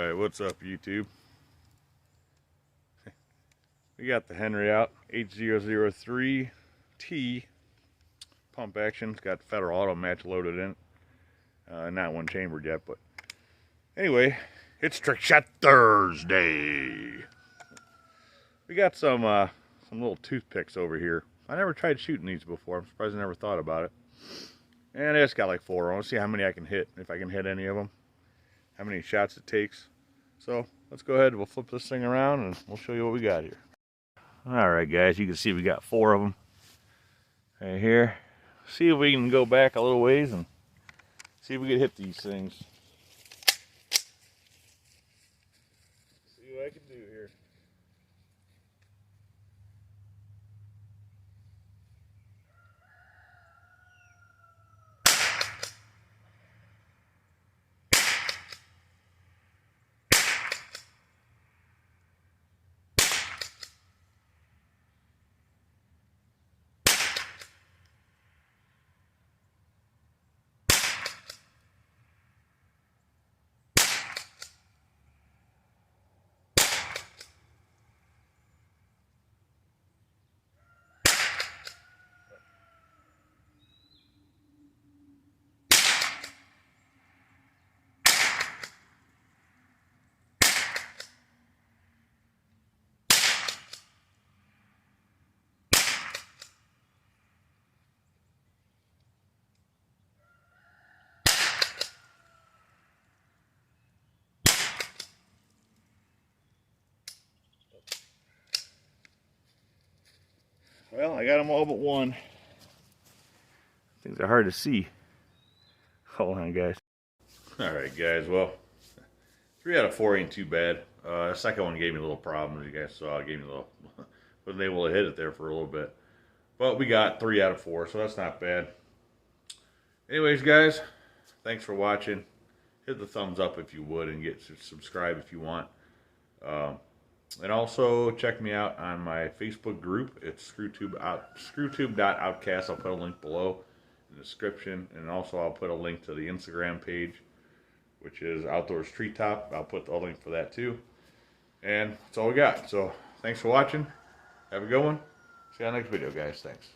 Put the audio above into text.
Alright, what's up YouTube? We got the Henry out, h003t pump action. It's got Federal Auto match loaded in it. Not one chambered yet, but anyway, it's Trick Shot Thursday. We got some little toothpicks over here. I never tried shooting these before. I'm surprised I never thought about it. And I just got like 4. I want to see how many I can hit, if I can hit any of them, how many shots it takes. So let's go ahead, we'll flip this thing around and we'll show you what we got here. Alright guys, you can see we got 4 of them right here. See if we can go back a little ways and see if we can hit these things. See what I can do here. Well, I got them all but one. Things are hard to see. Hold on, guys. Alright, guys. Well, 3 out of 4 ain't too bad. The second one gave me a little problem, as you guys saw. It gave me a little... wasn't able to hit it there for a little bit. But we got 3 out of 4, so that's not bad. Anyways, guys, thanks for watching. Hit the thumbs up if you would, and subscribe if you want. And also check me out on my Facebook group. It's screwtube.outcast. I'll put a link below in the description, and also I'll put a link to the Instagram page, which is Outdoors Treetop. I'll put the link for that too. And that's all we got. So thanks for watching. Have a good one. See you on the next video, guys. Thanks.